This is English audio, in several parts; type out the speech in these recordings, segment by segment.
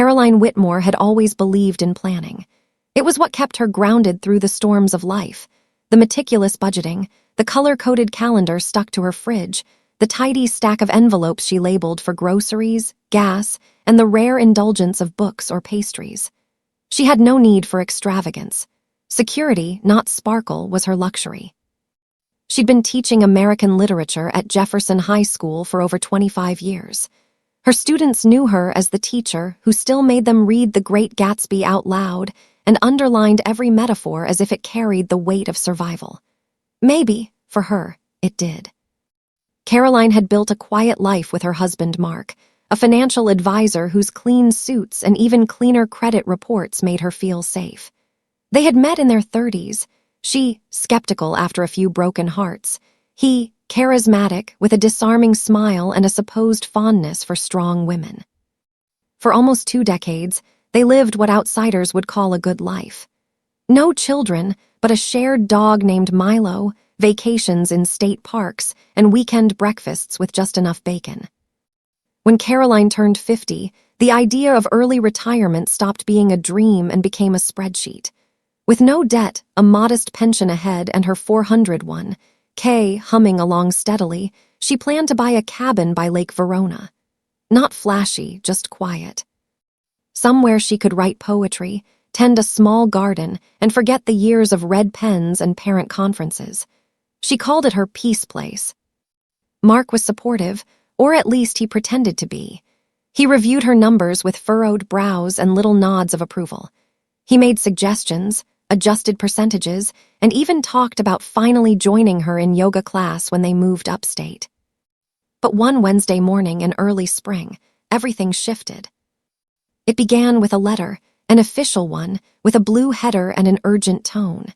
Caroline Whitmore had always believed in planning. It was what kept her grounded through the storms of life. The meticulous budgeting, the color-coded calendar stuck to her fridge, the tidy stack of envelopes she labeled for groceries, gas, and the rare indulgence of books or pastries. She had no need for extravagance. Security, not sparkle, was her luxury. She'd been teaching American literature at Jefferson High School for over 25 years. Her students knew her as the teacher who still made them read The Great Gatsby out loud and underlined every metaphor as if it carried the weight of survival. Maybe, for her, it did. Caroline had built a quiet life with her husband Mark, a financial advisor whose clean suits and even cleaner credit reports made her feel safe. They had met in their 30s, she skeptical after a few broken hearts, he charismatic with a disarming smile and a supposed fondness for strong women. For almost 2 decades, they lived what outsiders would call a good life. No children, but a shared dog named Milo, vacations in state parks, and weekend breakfasts with just enough bacon. When Caroline turned 50, the idea of early retirement stopped being a dream and became a spreadsheet. With no debt, a modest pension ahead, and her 401k humming along steadily, she planned to buy a cabin by Lake Verona. Not flashy, just quiet. Somewhere she could write poetry, tend a small garden, and forget the years of red pens and parent conferences. She called it her peace place. Mark was supportive, or at least he pretended to be. He reviewed her numbers with furrowed brows and little nods of approval. He made suggestions, adjusted percentages, and even talked about finally joining her in yoga class when they moved upstate. But one Wednesday morning in early spring, everything shifted. It began with a letter, an official one, with a blue header and an urgent tone.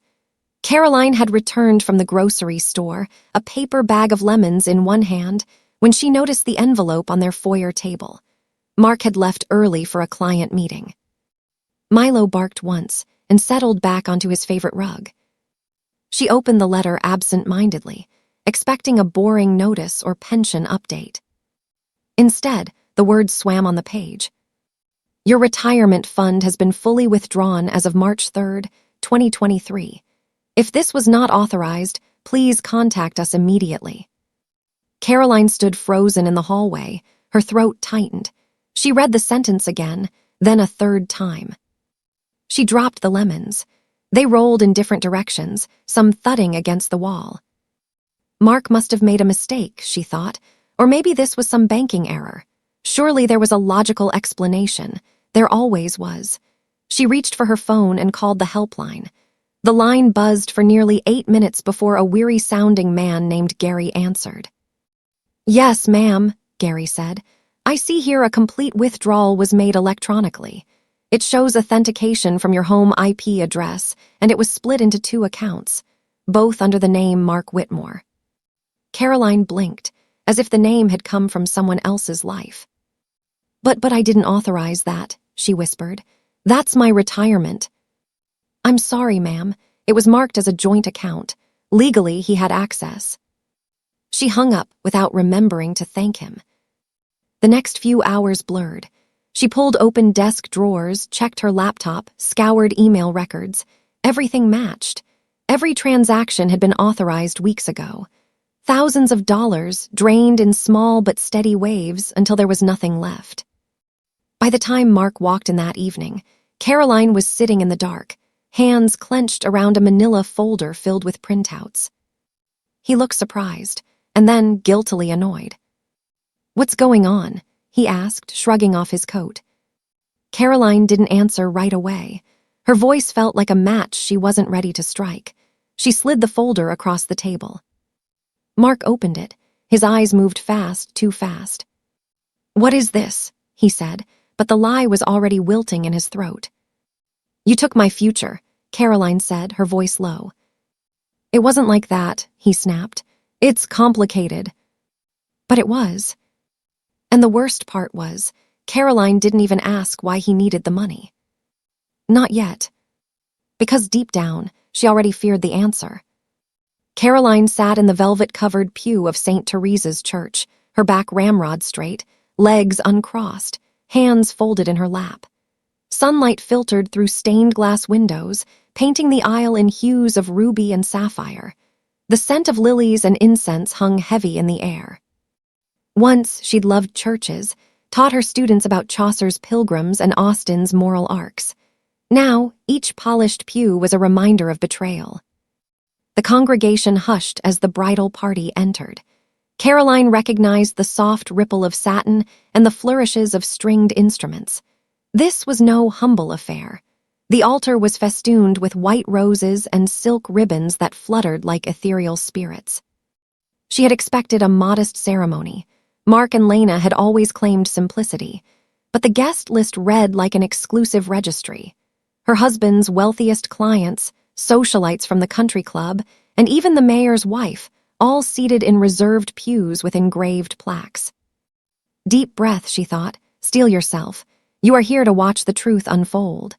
Caroline had returned from the grocery store, a paper bag of lemons in one hand, when she noticed the envelope on their foyer table. Mark had left early for a client meeting. Milo barked once and settled back onto his favorite rug. She opened the letter absent-mindedly, expecting a boring notice or pension update. Instead, the words swam on the page. Your retirement fund has been fully withdrawn as of March 3rd, 2023. If this was not authorized, please contact us immediately. Caroline stood frozen in the hallway, her throat tightened. She read the sentence again, then a third time. She dropped the lemons. They rolled in different directions, some thudding against the wall. Mark must have made a mistake, she thought, or maybe this was some banking error. Surely there was a logical explanation. There always was. She reached for her phone and called the helpline. The line buzzed for nearly 8 minutes before a weary-sounding man named Gary answered. Yes, ma'am, Gary said. I see here a complete withdrawal was made electronically. It shows authentication from your home IP address, and it was split into 2 accounts, both under the name Mark Whitmore. Caroline blinked, as if the name had come from someone else's life. But I didn't authorize that, she whispered. That's my retirement. I'm sorry, ma'am. It was marked as a joint account. Legally, he had access. She hung up without remembering to thank him. The next few hours blurred. She pulled open desk drawers, checked her laptop, scoured email records. Everything matched. Every transaction had been authorized weeks ago. Thousands of dollars drained in small but steady waves until there was nothing left. By the time Mark walked in that evening, Caroline was sitting in the dark, hands clenched around a manila folder filled with printouts. He looked surprised, and then guiltily annoyed. What's going on? He asked, shrugging off his coat. Caroline didn't answer right away. Her voice felt like a match she wasn't ready to strike. She slid the folder across the table. Mark opened it. His eyes moved fast, too fast. What is this? He said, but the lie was already wilting in his throat. You took my future, Caroline said, her voice low. It wasn't like that, he snapped. It's complicated. But it was. And the worst part was, Caroline didn't even ask why he needed the money. Not yet. Because deep down, she already feared the answer. Caroline sat in the velvet-covered pew of St. Teresa's church, her back ramrod straight, legs uncrossed, hands folded in her lap. Sunlight filtered through stained glass windows, painting the aisle in hues of ruby and sapphire. The scent of lilies and incense hung heavy in the air. Once she'd loved churches, taught her students about Chaucer's Pilgrims and Austen's Moral Arcs. Now, each polished pew was a reminder of betrayal. The congregation hushed as the bridal party entered. Caroline recognized the soft ripple of satin and the flourishes of stringed instruments. This was no humble affair. The altar was festooned with white roses and silk ribbons that fluttered like ethereal spirits. She had expected a modest ceremony. Mark and Lena had always claimed simplicity, but the guest list read like an exclusive registry. Her husband's wealthiest clients, socialites from the country club, and even the mayor's wife, all seated in reserved pews with engraved plaques. Deep breath, she thought. Steel yourself. You are here to watch the truth unfold.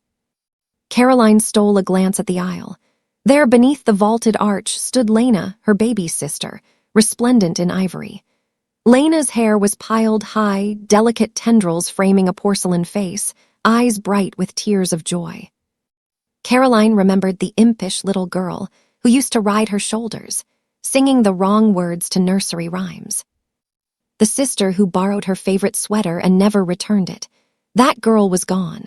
Caroline stole a glance at the aisle. There, beneath the vaulted arch, stood Lena, her baby sister, resplendent in ivory. Lena's hair was piled high, delicate tendrils framing a porcelain face, eyes bright with tears of joy. Caroline remembered the impish little girl who used to ride her shoulders, singing the wrong words to nursery rhymes. The sister who borrowed her favorite sweater and never returned it. That girl was gone.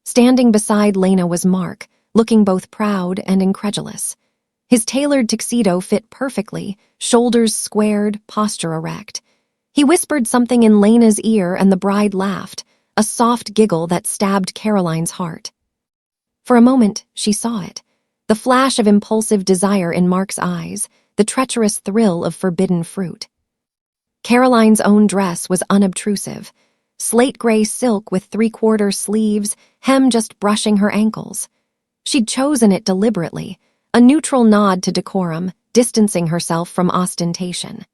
Standing beside Lena was Mark, looking both proud and incredulous. His tailored tuxedo fit perfectly, shoulders squared, posture erect. He whispered something in Lena's ear and the bride laughed, a soft giggle that stabbed Caroline's heart. For a moment, she saw it. The flash of impulsive desire in Mark's eyes, the treacherous thrill of forbidden fruit. Caroline's own dress was unobtrusive. Slate gray silk with three-quarter sleeves, hem just brushing her ankles. She'd chosen it deliberately, a neutral nod to decorum, distancing herself from ostentation.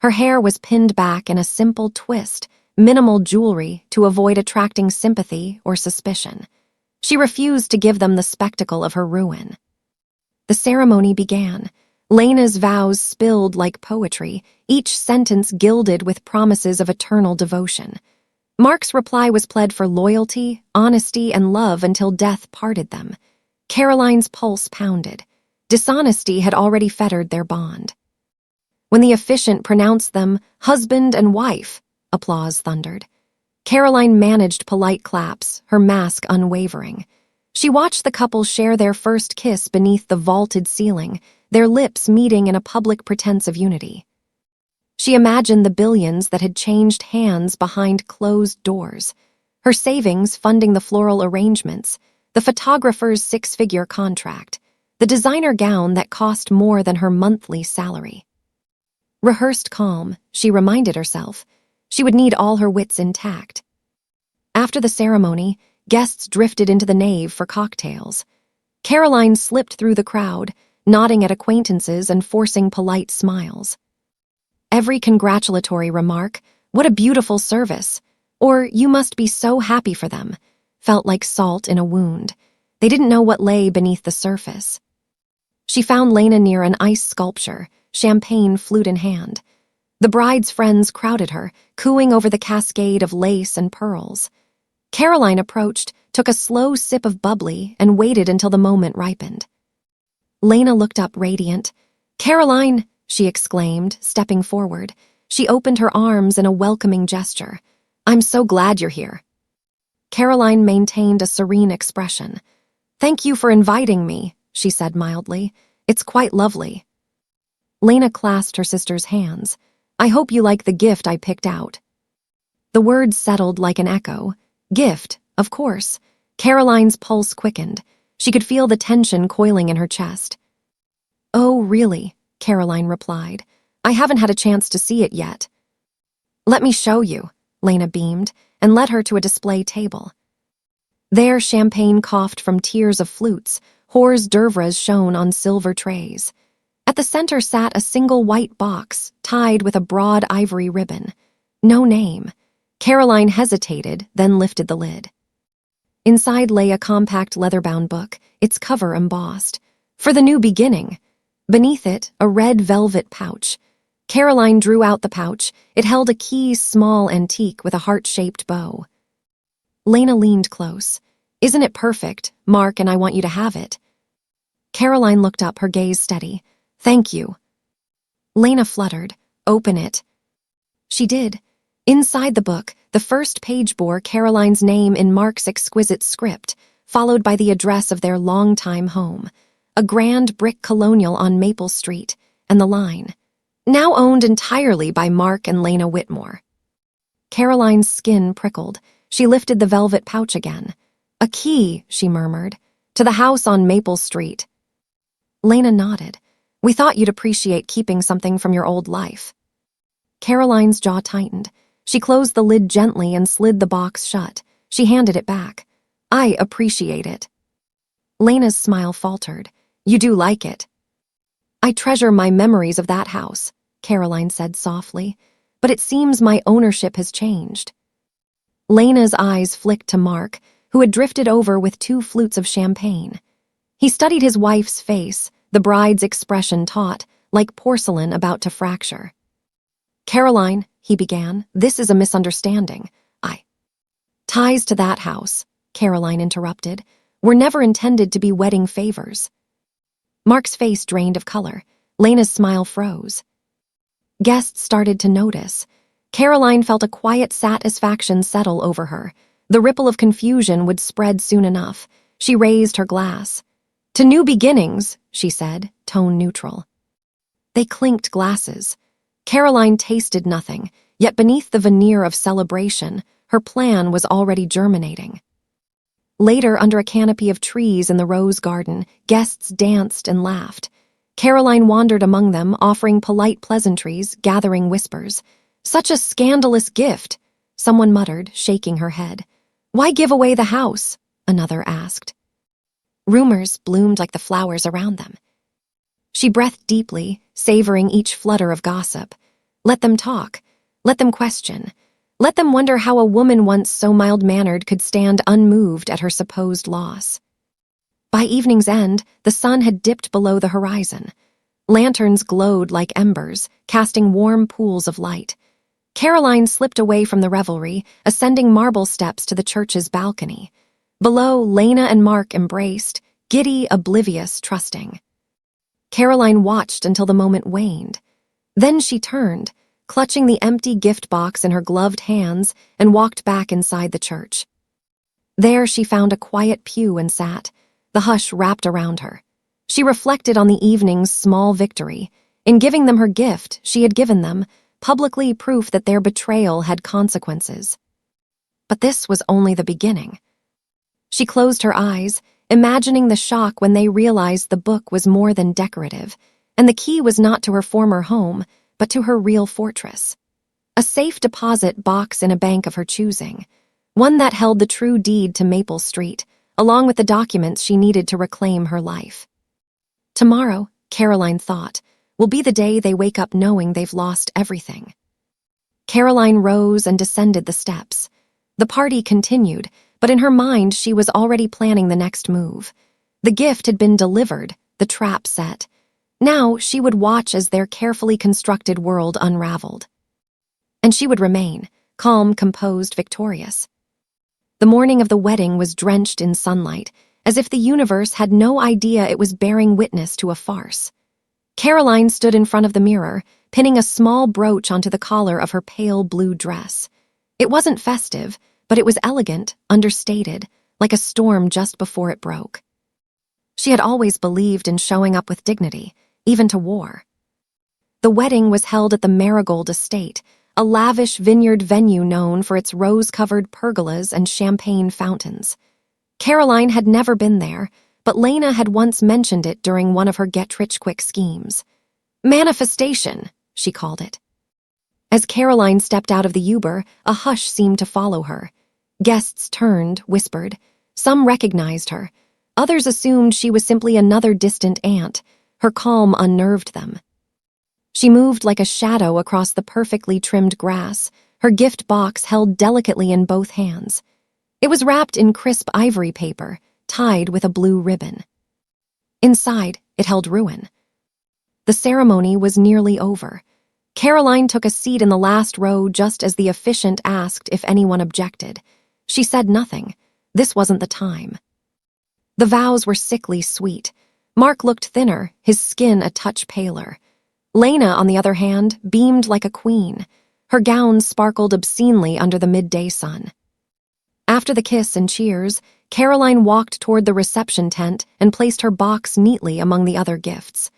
Her hair was pinned back in a simple twist, minimal jewelry to avoid attracting sympathy or suspicion. She refused to give them the spectacle of her ruin. The ceremony began. Lena's vows spilled like poetry, each sentence gilded with promises of eternal devotion. Mark's reply was pled for loyalty, honesty, and love until death parted them. Caroline's pulse pounded. Dishonesty had already fettered their bond. When the officiant pronounced them husband and wife, applause thundered. Caroline managed polite claps, her mask unwavering. She watched the couple share their first kiss beneath the vaulted ceiling, their lips meeting in a public pretense of unity. She imagined the billions that had changed hands behind closed doors, her savings funding the floral arrangements, the photographer's six-figure contract, the designer gown that cost more than her monthly salary. Rehearsed calm, she reminded herself. She would need all her wits intact. After the ceremony, guests drifted into the nave for cocktails. Caroline slipped through the crowd, nodding at acquaintances and forcing polite smiles. Every congratulatory remark, "What a beautiful service," or "You must be so happy for them," felt like salt in a wound. They didn't know what lay beneath the surface. She found Lena near an ice sculpture, champagne flute in hand. The bride's friends crowded her, cooing over the cascade of lace and pearls. Caroline approached, took a slow sip of bubbly, and waited until the moment ripened. Lena looked up radiant. "Caroline!" she exclaimed, stepping forward. She opened her arms in a welcoming gesture. "I'm so glad you're here." Caroline maintained a serene expression. "Thank you for inviting me," she said mildly. "It's quite lovely." Lena clasped her sister's hands. "I hope you like the gift I picked out." The words settled like an echo. Gift, of course. Caroline's pulse quickened. She could feel the tension coiling in her chest. "Oh, really?" Caroline replied. "I haven't had a chance to see it yet." "Let me show you," Lena beamed, and led her to a display table. There, champagne coughed from tiers of flutes, hors d'oeuvres shone on silver trays. At the center sat a single white box, tied with a broad ivory ribbon. No name. Caroline hesitated, then lifted the lid. Inside lay a compact leather-bound book, its cover embossed. "For the new beginning." Beneath it, a red velvet pouch. Caroline drew out the pouch. It held a key small antique with a heart-shaped bow. Lena leaned close. Isn't it perfect, Mark, and I want you to have it? Caroline looked up, her gaze steady. Thank you. Lena fluttered. Open it. She did. Inside the book, the first page bore Caroline's name in Mark's exquisite script, followed by the address of their longtime home, a grand brick colonial on Maple Street, and the line, now owned entirely by Mark and Lena Whitmore. Caroline's skin prickled. She lifted the velvet pouch again. A key, she murmured, to the house on Maple Street. Lena nodded. We thought you'd appreciate keeping something from your old life. Caroline's jaw tightened. She closed the lid gently and slid the box shut. She handed it back. I appreciate it. Lena's smile faltered. You do like it. I treasure my memories of that house, Caroline said softly, but it seems my ownership has changed. Lena's eyes flicked to Mark, who had drifted over with 2 flutes of champagne. He studied his wife's face, the bride's expression taut, like porcelain about to fracture. Caroline, he began, this is a misunderstanding. Ties to that house, Caroline interrupted, were never intended to be wedding favors. Mark's face drained of color. Lena's smile froze. Guests started to notice. Caroline felt a quiet satisfaction settle over her. The ripple of confusion would spread soon enough. She raised her glass. To new beginnings, she said, tone neutral. They clinked glasses. Caroline tasted nothing, yet beneath the veneer of celebration, her plan was already germinating. Later, under a canopy of trees in the rose garden, guests danced and laughed. Caroline wandered among them, offering polite pleasantries, gathering whispers. Such a scandalous gift, someone muttered, shaking her head. Why give away the house? Another asked. Rumors bloomed like the flowers around them. She breathed deeply, savoring each flutter of gossip. Let them talk. Let them question. Let them wonder how a woman once so mild-mannered could stand unmoved at her supposed loss. By evening's end, the sun had dipped below the horizon. Lanterns glowed like embers, casting warm pools of light. Caroline slipped away from the revelry, ascending marble steps to the church's balcony. Below, Lena and Mark embraced, giddy, oblivious, trusting. Caroline watched until the moment waned. Then she turned, clutching the empty gift box in her gloved hands, and walked back inside the church. There she found a quiet pew and sat, the hush wrapped around her. She reflected on the evening's small victory. In giving them her gift, she had given them, publicly, proof that their betrayal had consequences. But this was only the beginning. She closed her eyes, imagining the shock when they realized the book was more than decorative, and the key was not to her former home, but to her real fortress. A safe deposit box in a bank of her choosing, one that held the true deed to Maple Street, along with the documents she needed to reclaim her life. Tomorrow, Caroline thought, will be the day they wake up knowing they've lost everything. Caroline rose and descended the steps. The party continued, but in her mind she was already planning the next move. The gift had been delivered, the trap set. Now she would watch as their carefully constructed world unraveled. And she would remain, calm, composed, victorious. The morning of the wedding was drenched in sunlight, as if the universe had no idea it was bearing witness to a farce. Caroline stood in front of the mirror, pinning a small brooch onto the collar of her pale blue dress. It wasn't festive, but it was elegant, understated, like a storm just before it broke. She had always believed in showing up with dignity, even to war. The wedding was held at the Marigold Estate, a lavish vineyard venue known for its rose-covered pergolas and champagne fountains. Caroline had never been there, but Lena had once mentioned it during one of her get-rich-quick schemes. Manifestation, she called it. As Caroline stepped out of the Uber, a hush seemed to follow her. Guests turned, whispered. Some recognized her. Others assumed she was simply another distant aunt. Her calm unnerved them. She moved like a shadow across the perfectly trimmed grass, her gift box held delicately in both hands. It was wrapped in crisp ivory paper, tied with a blue ribbon. Inside, it held ruin. The ceremony was nearly over. Caroline took a seat in the last row just as the officiant asked if anyone objected. She said nothing. This wasn't the time. The vows were sickly sweet. Mark looked thinner, his skin a touch paler. Lena, on the other hand, beamed like a queen. Her gown sparkled obscenely under the midday sun. After the kiss and cheers, Caroline walked toward the reception tent and placed her box neatly among the other gifts.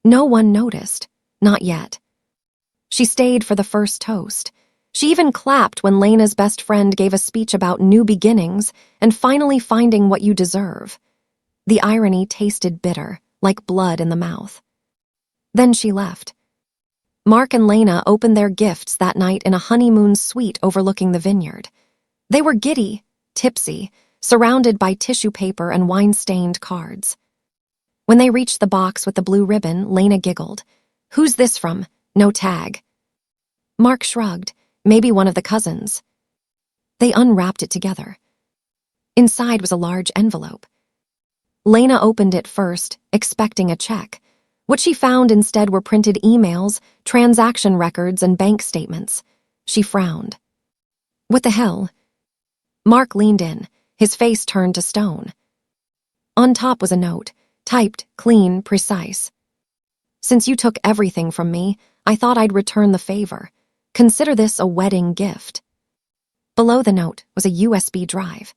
No one noticed. Not yet. She stayed for the first toast. She even clapped when Lena's best friend gave a speech about new beginnings and finally finding what you deserve. The irony tasted bitter, like blood in the mouth. Then she left. Mark and Lena opened their gifts that night in a honeymoon suite overlooking the vineyard. They were giddy, tipsy, surrounded by tissue paper and wine-stained cards. When they reached the box with the blue ribbon, Lena giggled. "Who's this from? No tag." Mark shrugged. Maybe one of the cousins. They unwrapped it together. Inside was a large envelope. Lena opened it first, expecting a check. What she found instead were printed emails, transaction records, and bank statements. She frowned. "What the hell?" Mark leaned in, his face turned to stone. On top was a note, typed, clean, precise. "Since you took everything from me, I thought I'd return the favor. Consider this a wedding gift." Below the note was a USB drive.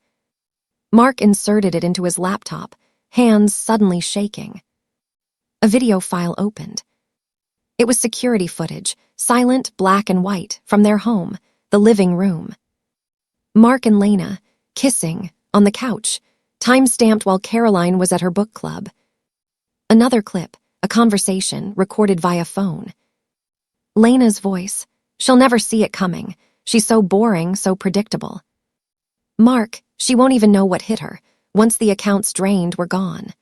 Mark inserted it into his laptop, hands suddenly shaking. A video file opened. It was security footage, silent, black and white, from their home, the living room. Mark and Lena, kissing, on the couch, time-stamped while Caroline was at her book club. Another clip, a conversation, recorded via phone. Lena's voice. "She'll never see it coming. She's so boring, so predictable." Mark, "She won't even know what hit her. Once the accounts drained, we're gone."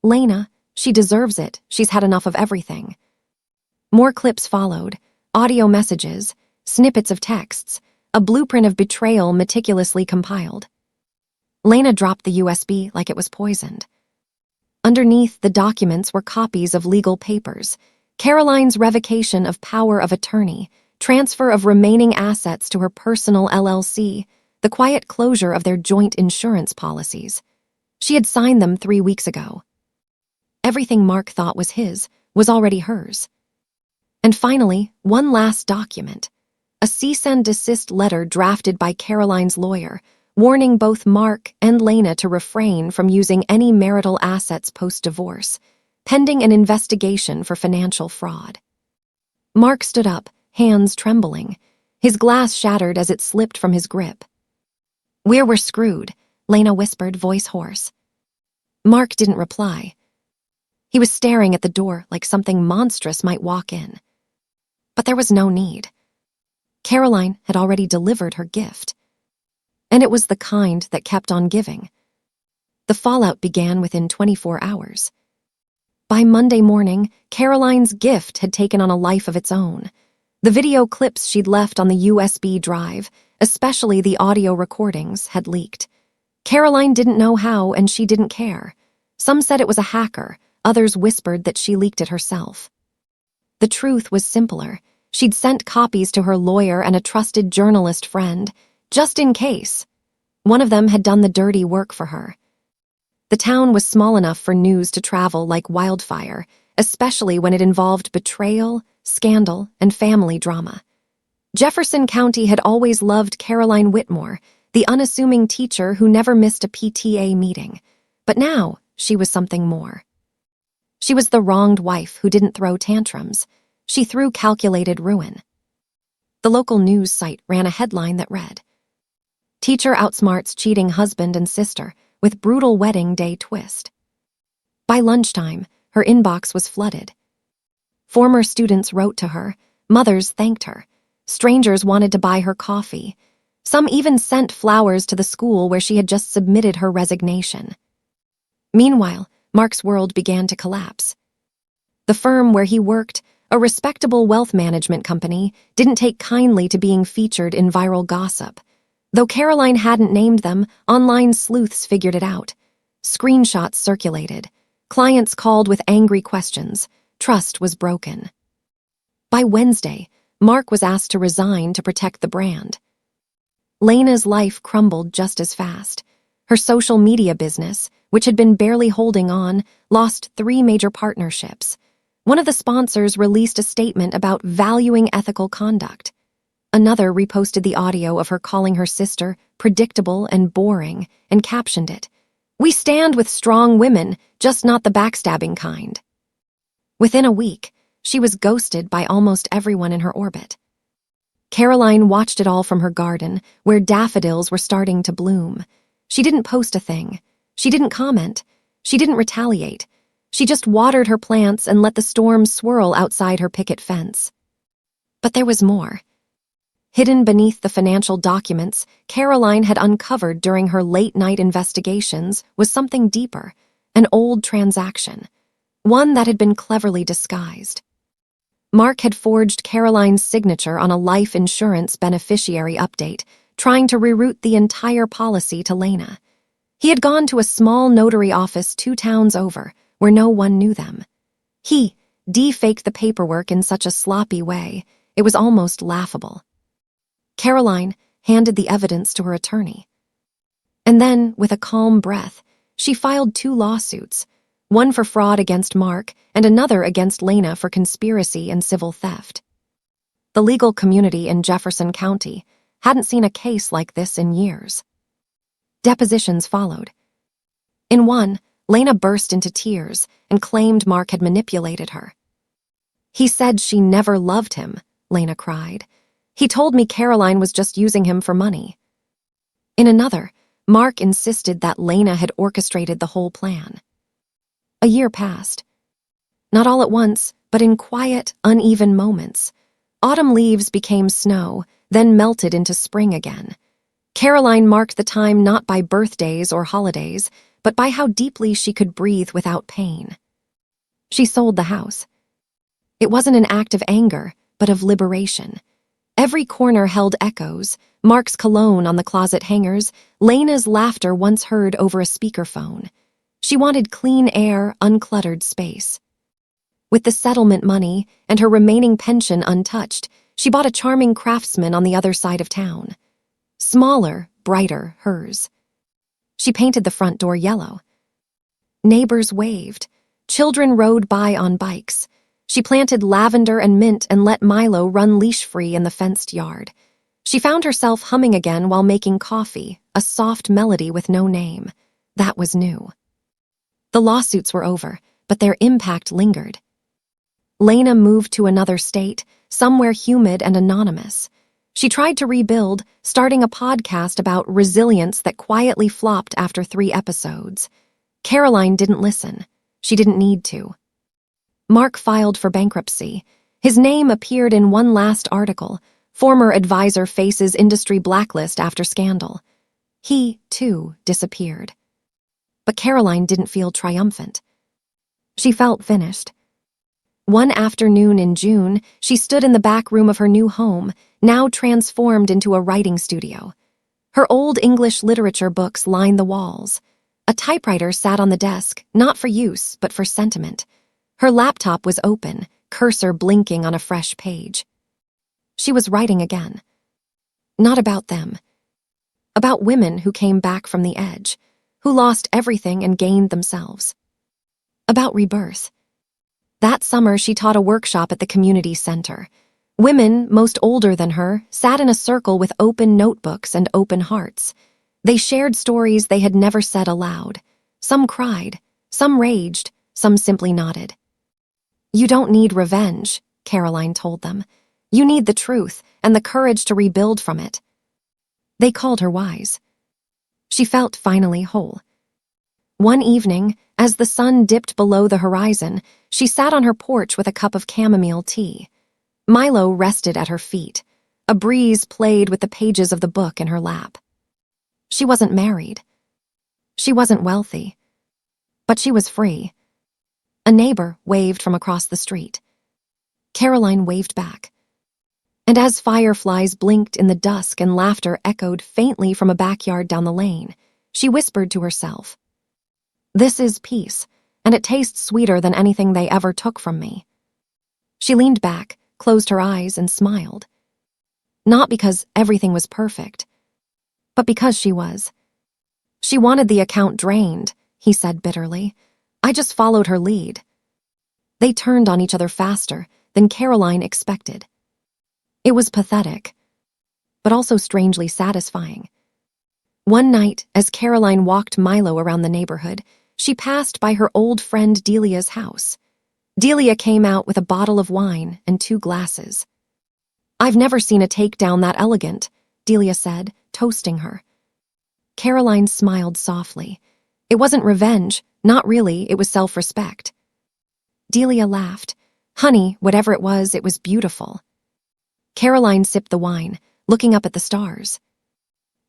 Lena, "She deserves it. She's had enough of everything." More clips followed, audio messages, snippets of texts, a blueprint of betrayal meticulously compiled. Lena dropped the USB like it was poisoned. Underneath the documents were copies of legal papers, Caroline's revocation of power of attorney, transfer of remaining assets to her personal LLC, the quiet closure of their joint insurance policies. She had signed them 3 weeks ago. Everything Mark thought was his was already hers. And finally, one last document, a cease and desist letter drafted by Caroline's lawyer, warning both Mark and Lena to refrain from using any marital assets post-divorce, pending an investigation for financial fraud. Mark stood up, hands trembling. His glass shattered as it slipped from his grip. We're screwed," Lena whispered, voice hoarse. Mark didn't reply. He was staring at the door like something monstrous might walk in. But there was no need. Caroline had already delivered her gift. And it was the kind that kept on giving. The fallout began within 24 hours. By Monday morning, Caroline's gift had taken on a life of its own. The video clips she'd left on the USB drive, especially the audio recordings, had leaked. Caroline didn't know how, and she didn't care. Some said it was a hacker, others whispered that she leaked it herself. The truth was simpler. She'd sent copies to her lawyer and a trusted journalist friend, just in case. One of them had done the dirty work for her. The town was small enough for news to travel like wildfire, especially when it involved betrayal, scandal, and family drama. Jefferson County had always loved Caroline Whitmore, the unassuming teacher who never missed a PTA meeting. But now, she was something more. She was the wronged wife who didn't throw tantrums. She threw calculated ruin. The local news site ran a headline that read, "Teacher outsmarts cheating husband and sister with brutal wedding day twist." By lunchtime, her inbox was flooded. Former students wrote to her, mothers thanked her, strangers wanted to buy her coffee. Some even sent flowers to the school where she had just submitted her resignation. Meanwhile, Mark's world began to collapse. The firm where he worked, a respectable wealth management company, didn't take kindly to being featured in viral gossip. Though Caroline hadn't named them, online sleuths figured it out. Screenshots circulated. Clients called with angry questions. Trust was broken. By Wednesday, Mark was asked to resign to protect the brand. Lena's life crumbled just as fast. Her social media business, which had been barely holding on, lost 3 major partnerships. One of the sponsors released a statement about valuing ethical conduct. Another reposted the audio of her calling her sister predictable and boring and captioned it, "We stand with strong women, just not the backstabbing kind." Within a week, she was ghosted by almost everyone in her orbit. Caroline watched it all from her garden, where daffodils were starting to bloom. She didn't post a thing. She didn't comment. She didn't retaliate. She just watered her plants and let the storm swirl outside her picket fence. But there was more. Hidden beneath the financial documents Caroline had uncovered during her late-night investigations was something deeper, an old transaction, one that had been cleverly disguised. Mark had forged Caroline's signature on a life insurance beneficiary update, trying to reroute the entire policy to Lena. He had gone to a small notary office 2 towns over, where no one knew them. He defaked the paperwork in such a sloppy way, it was almost laughable. Caroline handed the evidence to her attorney. And then, with a calm breath, she filed 2 lawsuits, one for fraud against Mark and another against Lena for conspiracy and civil theft. The legal community in Jefferson County hadn't seen a case like this in years. Depositions followed. In one, Lena burst into tears and claimed Mark had manipulated her. "He said she never loved him," Lena cried. "He told me Caroline was just using him for money." In another, Mark insisted that Lena had orchestrated the whole plan. A year passed. Not all at once, but in quiet, uneven moments. Autumn leaves became snow, then melted into spring again. Caroline marked the time not by birthdays or holidays, but by how deeply she could breathe without pain. She sold the house. It wasn't an act of anger, but of liberation. Every corner held echoes, Mark's cologne on the closet hangers, Lena's laughter once heard over a speakerphone. She wanted clean air, uncluttered space. With the settlement money and her remaining pension untouched, she bought a charming craftsman on the other side of town. Smaller, brighter, hers. She painted the front door yellow. Neighbors waved. Children rode by on bikes. She planted lavender and mint and let Milo run leash-free in the fenced yard. She found herself humming again while making coffee, a soft melody with no name. That was new. The lawsuits were over, but their impact lingered. Lena moved to another state, somewhere humid and anonymous. She tried to rebuild, starting a podcast about resilience that quietly flopped after 3 episodes. Caroline didn't listen. She didn't need to. Mark filed for bankruptcy. His name appeared in one last article. Former advisor faces industry blacklist after scandal. He, too, disappeared. But Caroline didn't feel triumphant. She felt finished. One afternoon in June, she stood in the back room of her new home, now transformed into a writing studio. Her old English literature books lined the walls. A typewriter sat on the desk, not for use, but for sentiment. Her laptop was open, cursor blinking on a fresh page. She was writing again. Not about them. About women who came back from the edge, who lost everything and gained themselves. About rebirth. That summer, she taught a workshop at the community center. Women, most older than her, sat in a circle with open notebooks and open hearts. They shared stories they had never said aloud. Some cried, some raged, some simply nodded. "You don't need revenge," Caroline told them. "You need the truth and the courage to rebuild from it." They called her wise. She felt finally whole. One evening, as the sun dipped below the horizon, she sat on her porch with a cup of chamomile tea. Milo rested at her feet. A breeze played with the pages of the book in her lap. She wasn't married. She wasn't wealthy. But she was free. A neighbor waved from across the street. Caroline waved back. And as fireflies blinked in the dusk and laughter echoed faintly from a backyard down the lane, she whispered to herself, "This is peace, and it tastes sweeter than anything they ever took from me." She leaned back, closed her eyes, and smiled. Not because everything was perfect, but because she was. She wanted the account drained, he said bitterly. I just followed her lead. They turned on each other faster than Caroline expected. It was pathetic, but also strangely satisfying. One night, as Caroline walked Milo around the neighborhood, she passed by her old friend Delia's house. Delia came out with a bottle of wine and 2 glasses. I've never seen a takedown that elegant, Delia said, toasting her. Caroline smiled softly. It wasn't revenge, not really, it was self-respect. Delia laughed. Honey, whatever it was beautiful. Caroline sipped the wine, looking up at the stars.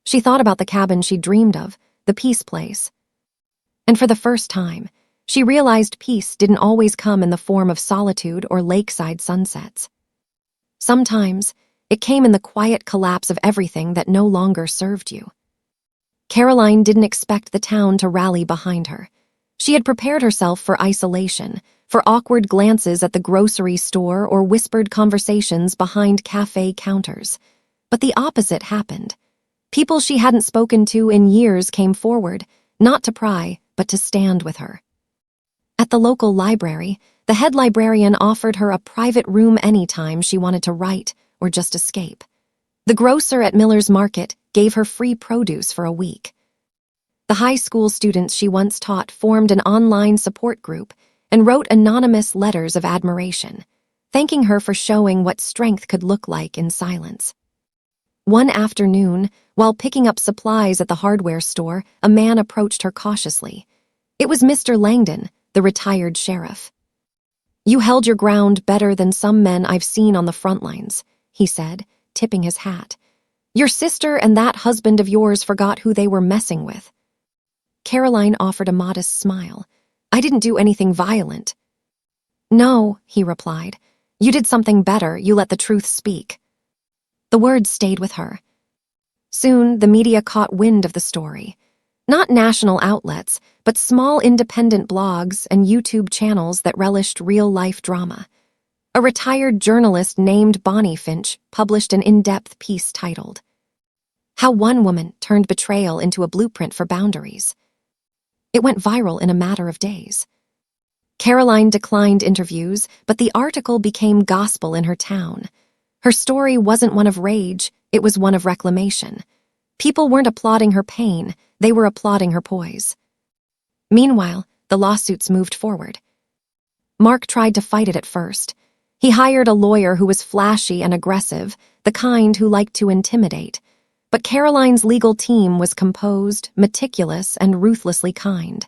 She thought about the cabin she'd dreamed of, the peace place. And for the first time, she realized peace didn't always come in the form of solitude or lakeside sunsets. Sometimes, it came in the quiet collapse of everything that no longer served you. Caroline didn't expect the town to rally behind her. She had prepared herself for isolation, for awkward glances at the grocery store or whispered conversations behind cafe counters. But the opposite happened. People she hadn't spoken to in years came forward, not to pry, but to stand with her. At the local library, the head librarian offered her a private room anytime she wanted to write or just escape. The grocer at Miller's Market gave her free produce for a week. The high school students she once taught formed an online support group and wrote anonymous letters of admiration, thanking her for showing what strength could look like in silence. One afternoon, while picking up supplies at the hardware store, a man approached her cautiously. It was Mr. Langdon, the retired sheriff. You held your ground better than some men I've seen on the front lines, he said, tipping his hat. Your sister and that husband of yours forgot who they were messing with. Caroline offered a modest smile. I didn't do anything violent. No, he replied. You did something better, you let the truth speak. The words stayed with her. Soon, the media caught wind of the story. Not national outlets, but small independent blogs and YouTube channels that relished real-life drama. A retired journalist named Bonnie Finch published an in-depth piece titled, How One Woman Turned Betrayal into a Blueprint for Boundaries. It went viral in a matter of days. Caroline declined interviews, but the article became gospel in her town. Her story wasn't one of rage, it was one of reclamation. People weren't applauding her pain, they were applauding her poise. Meanwhile, the lawsuits moved forward. Mark tried to fight it at first. He hired a lawyer who was flashy and aggressive, the kind who liked to intimidate. But Caroline's legal team was composed, meticulous, and ruthlessly kind.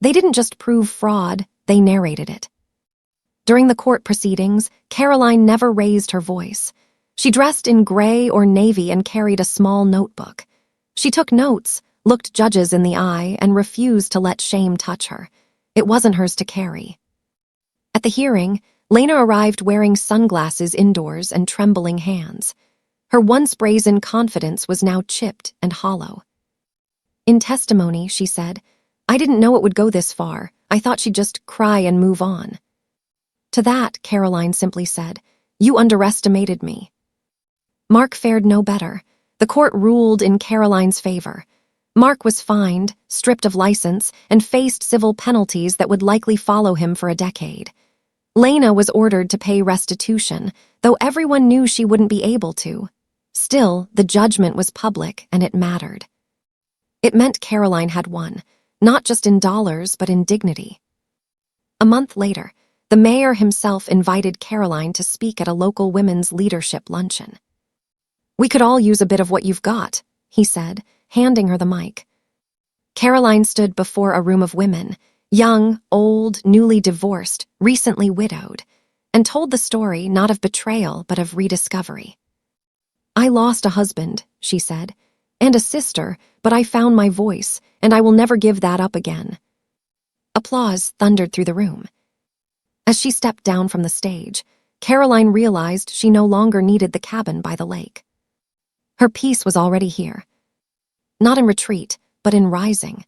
They didn't just prove fraud, they narrated it. During the court proceedings, Caroline never raised her voice. She dressed in gray or navy and carried a small notebook. She took notes, looked judges in the eye, and refused to let shame touch her. It wasn't hers to carry. At the hearing, Lena arrived wearing sunglasses indoors and trembling hands. Her once brazen confidence was now chipped and hollow. In testimony, she said, I didn't know it would go this far. I thought she'd just cry and move on. To that, Caroline simply said, You underestimated me. Mark fared no better. The court ruled in Caroline's favor. Mark was fined, stripped of license, and faced civil penalties that would likely follow him for a decade. Lena was ordered to pay restitution, though everyone knew she wouldn't be able to. Still, the judgment was public, and it mattered. It meant Caroline had won, not just in dollars, but in dignity. A month later, the mayor himself invited Caroline to speak at a local women's leadership luncheon. We could all use a bit of what you've got, he said, handing her the mic. Caroline stood before a room of women, young, old, newly divorced, recently widowed, and told the story not of betrayal but of rediscovery. I lost a husband, she said, and a sister, but I found my voice, and I will never give that up again. Applause thundered through the room. As she stepped down from the stage, Caroline realized she no longer needed the cabin by the lake. Her peace was already here. Not in retreat, but in rising.